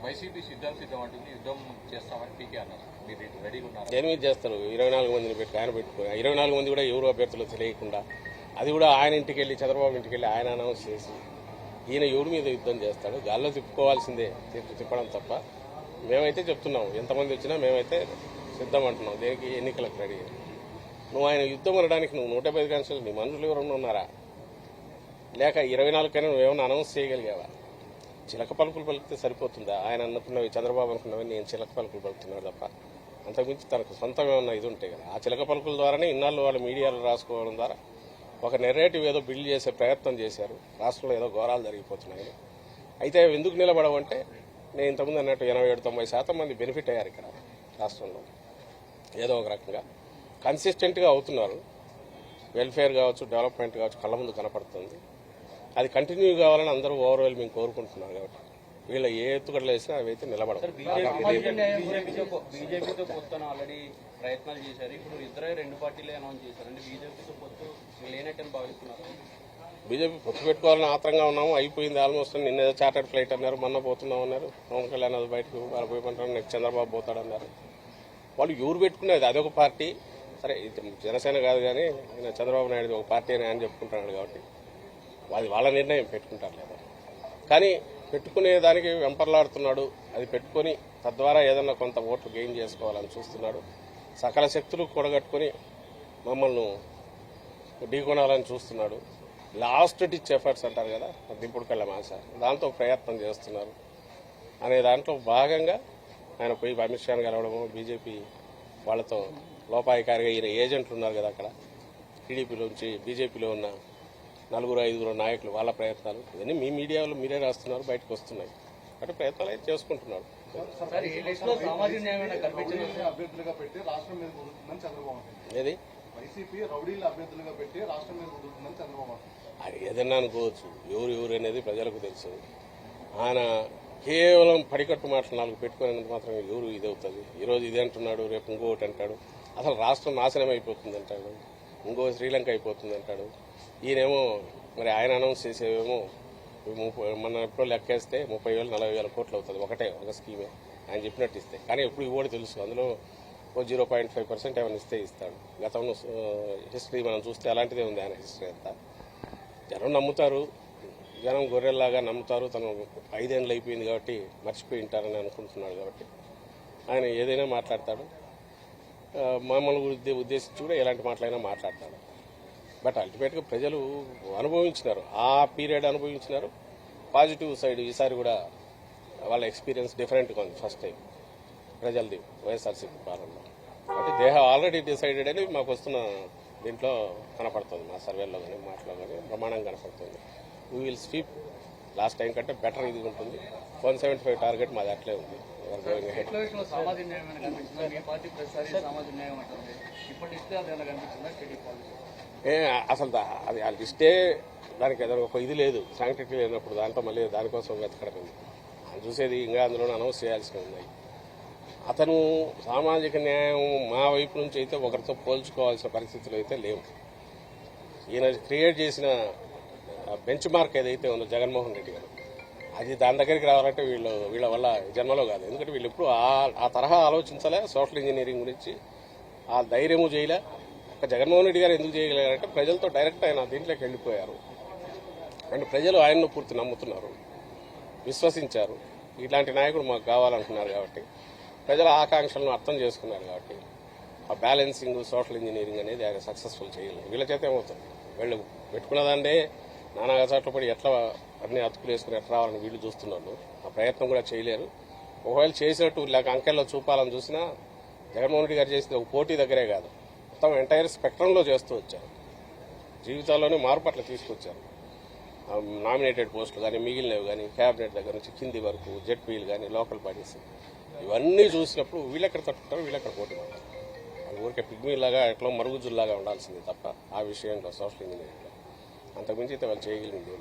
YCP సిద్ధం అంటుంది, యుద్ధం చేస్తామని పీకే అన్నారు. మీరు రెడీగా ఉన్నారు? దేని మీద చేస్తారు? 24 మందిని పెట్టి ఆయన పెట్టుకుని 24 మంది కూడా ఎవరు అభ్యర్థులు తెలియకుండా, అది కూడా ఆయన ఇంటికి వెళ్ళి చంద్రబాబు ఇంటికి వెళ్ళి ఆయన అనౌన్స్ చేసి ఈయన ఎవరి మీద యుద్ధం చేస్తాడు? గాల్లో తిప్పుకోవాల్సిందే తిప్పడం తప్ప. మేమైతే చెప్తున్నాం, ఎంతమంది వచ్చినా మేమైతే సిద్ధం అంటున్నాం. దేనికి? ఎన్నికలకు రెడీ. నువ్వు ఆయన యుద్ధం అనడానికి నువ్వు 150 కాన్స్టిట్యూన్సీ నీ మనుషులు ఎవరన్నా ఉన్నారా? లేక 24 కన్నా నువ్వేమన్నా అనౌన్స్ చేయగలిగావా? చిలక పలుకులు పలికితే సరిపోతుందా? ఆయన అనుకున్నవి, చంద్రబాబు అనుకున్నవి నేను చిలక పలుకులు పలుకుతున్నాడు తప్ప అంతకుమించి తనకు సొంతం ఏమన్నా ఇది ఉంటాయి కదా. ఆ చిలక పలుకుల ద్వారానే ఇన్నాళ్ళు వాళ్ళు మీడియాలో రాసుకోవడం ద్వారా ఒక నెరేటివ్ ఏదో బిల్డ్ చేసే ప్రయత్నం చేశారు. రాష్ట్రంలో ఏదో ఘోరాలు జరిగిపోతున్నాయి. అయితే ఎందుకు నిలబడవంటే, నేను ఇంతకుముందు అన్నట్టు 87-90% మంది బెనిఫిట్ అయ్యారు ఇక్కడ రాష్ట్రంలో. ఏదో ఒక రకంగా కన్సిస్టెంట్గా అవుతున్నారు. వెల్ఫేర్ కావచ్చు, డెవలప్మెంట్ కావచ్చు, కళ్ళ ముందు కనపడుతుంది. అది కంటిన్యూ కావాలని అందరూ ఓవర్వెల్మింగ్ కోరుకుంటున్నారు. కాబట్టి వీళ్ళు ఏ ఎత్తుగడలు వేసినా అవి అయితే నిలబడతారు. బీజేపీతో పొత్తున ఆల్రెడీ ప్రయత్నాలు చేశారు. ఇప్పుడు ఇద్దరే 2 పార్టీలే అనౌన్స్ చేశారు. అంటే బీజేపీతో పొత్తు లేనట్టని భావిస్తున్నారు. బీజేపీ పొత్తు పెట్టుకోవాలని ఆత్రంగా ఉన్నాము. అయిపోయింది ఆల్మోస్ట్. నిన్న చార్టర్డ్ ఫ్లైట్ అన్నారు, మొన్న పోతున్నాం అన్నారు. పవన్ కళ్యాణ్ అది బయటకు వాళ్ళు పోయిమంటారు, నెక్స్ట్ చంద్రబాబు పోతాడన్నారు. వాళ్ళు ఎవరు పెట్టుకునేది అదొక పార్టీ. సరే, జనసేన కాదు కానీ ఆయన చంద్రబాబు నాయుడు ఒక పార్టీ అని ఆయన చెప్పుకుంటున్నాడు. కాబట్టి వాళ్ళ నిర్ణయం పెట్టుకుంటారు లేదా. కానీ పెట్టుకునే దానికి వెంపర్లాడుతున్నాడు. అది పెట్టుకుని తద్వారా ఏదన్నా కొంత ఓట్లు గెయిన్ చేసుకోవాలని చూస్తున్నాడు. సకల శక్తులు కూడగట్టుకుని మమ్మల్ని ఢీకొనాలని చూస్తున్నాడు. లాస్ట్ డిచ్ ఎఫర్ట్స్ అంటారు కదా, దింపుడు కళ్ళ మాస, దాంతో ప్రయత్నం చేస్తున్నారు. అనే దాంట్లో భాగంగా ఆయన పోయి అమిత్ షాను కలవడము, బీజేపీ వాళ్ళతో లోపాయికారిగా ఈయన ఏజెంట్లు ఉన్నారు కదా అక్కడ, టీడీపీలోంచి బీజేపీలో ఉన్న 4-5 నాయకులు, వాళ్ళ ప్రయత్నాలు ఇవన్నీ మీ మీడియాలో మీరే రాస్తున్నారు, బయటకు వస్తున్నాయి. అంటే ప్రయత్నాలు అయితే చేసుకుంటున్నారు. ఏది అది ఏదన్నా అనుకోవచ్చు. ఎవరు అనేది ప్రజలకు తెలుసు. ఆయన కేవలం పడికట్టు మాటలు 4 పెట్టుకునేందుకు మాత్రం ఎవరు ఇది అవుతుంది. ఈరోజు ఇది అంటున్నాడు, రేపు ఇంకొకటి అంటాడు. అసలు రాష్ట్రం నాశనం అయిపోతుంది అంటాడు, ఇంకో శ్రీలంక అయిపోతుంది అంటాడు. ఈయనేమో మరి ఆయన అనౌన్స్ చేసేవేమో మన ఎప్పుడో లెక్కేస్తే 30,000-40,000 కోట్లు అవుతుంది ఒక స్కీమే ఆయన చెప్పినట్టు ఇస్తే. కానీ ఎప్పుడు ఇవ్వడు తెలుసు. అందులో 0.5% ఏమైనా ఇస్తాడు. గతంలో హిస్టరీ మనం చూస్తే అలాంటిదే ఉంది ఆయన హిస్టరీ అంతా. జనం నమ్ముతారు, జనం గొర్రెల్లాగా నమ్ముతారు. తను 5 ఏళ్ళు అయిపోయింది కాబట్టి మర్చిపోయి ఉంటారని అనుకుంటున్నాడు. కాబట్టి ఆయన ఏదైనా మాట్లాడతాడు. మమ్మల్ని ఉద్దేశించి కూడా ఎలాంటి మాటలైనా మాట్లాడతాడు. బట్ అల్టిమేట్గా ప్రజలు అనుభవించినారు, ఆ పీరియడ్ అనుభవించినారు. పాజిటివ్ సైడ్ ఈసారి కూడా వాళ్ళ ఎక్స్పీరియన్స్ డిఫరెంట్గా ఉంది. ఫస్ట్ టైం ప్రజలది వైఎస్ఆర్సీపీ పాలనలో. అంటే దే హ్యావ్ ఆల్రెడీ డిసైడెడ్ అని మాకు వస్తున్న దీంట్లో కనపడుతుంది. మా సర్వేలో కానీ మాటలో కానీ ప్రమాణం కనపడుతుంది. We will sweep last time కంటే బెటర్ ఇది ఉంటుంది. 175 టార్గెట్ మాది అట్లే ఉంది. అసలు అది ఆ లిస్టే దానికి ఏదైనా ఒక ఇది లేదు, శాంక్టిటీ లేనప్పుడు దాంట్లో మళ్ళీ దానికోసం వెతకడం అని చూసేది. ఇంకా అందులో అనౌన్స్ చేయాల్సి ఉన్నాయి. అతను సామాజిక న్యాయం మా వైపు నుంచి అయితే ఒకరితో పోల్చుకోవాల్సిన పరిస్థితులు అయితే లేవు. ఈయన క్రియేట్ చేసిన బెంచ్ మార్క్ ఏదైతే ఉందో జగన్మోహన్ రెడ్డి గారు, అది దాని దగ్గరికి రావాలంటే వీళ్ళ వల్ల జన్మలో కాదు. ఎందుకంటే వీళ్ళు ఎప్పుడు ఆ తరహా ఆలోచించలే. సోషల్ ఇంజనీరింగ్ గురించి ఆ ధైర్యము చేయలే. ఒక జగన్మోహన్ రెడ్డి గారు ఎందుకు చేయగలిగారంటే ప్రజలతో డైరెక్ట్ ఆయన దీంట్లోకి వెళ్ళిపోయారు. అంటే ప్రజలు ఆయన్ను పూర్తి నమ్ముతున్నారు, విశ్వసించారు. ఇట్లాంటి నాయకుడు మాకు కావాలనుకున్నారు. కాబట్టి ప్రజల ఆకాంక్షలను అర్థం చేసుకున్నారు. కాబట్టి ఆ బ్యాలెన్సింగ్, సోషల్ ఇంజనీరింగ్ అనేది ఆయన సక్సెస్ఫుల్ చేయలేదు. వీళ్ళ చేత ఏమవుతుంది, వీళ్ళు పెట్టుకున్నదాన్నే నానా గసాట్లు పడి ఎట్లా అన్ని అతుకులు వేసుకుని ఎట్లా రావాలని వీళ్ళు చూస్తున్నారు. ఆ ప్రయత్నం కూడా చేయలేరు. ఒకవేళ చేసినట్టు లేక అంకెల్లో చూపాలని చూసినా జగన్మోహన్ రెడ్డి గారు చేసింది ఒక పోటీ దగ్గరే కాదు, మొత్తం ఎంటైర్ స్పెక్ట్రంలో చేస్తూ వచ్చారు. జీవితాల్లోనే మార్పు అట్లా తీసుకొచ్చారు. నామినేటెడ్ పోస్టులు కానీ, మిగిలినవి కానీ, క్యాబినెట్ దగ్గర నుంచి కింది వరకు జెడ్పీలు కానీ, లోకల్ బాడీస్, ఇవన్నీ చూసినప్పుడు వీళ్ళెక్కడ తట్టుకుంటారు, వీళ్ళెక్కడ పోటీ పడతారు. ఊరికే పిగ్మీలాగా ఎట్లా మరుగుజుల్లాగా ఉండాల్సింది తప్ప ఆ విషయంలో సోషల్ ఇంజనీరింగ్లో అంతకుమించి అయితే వాళ్ళు చేయగలిగింది.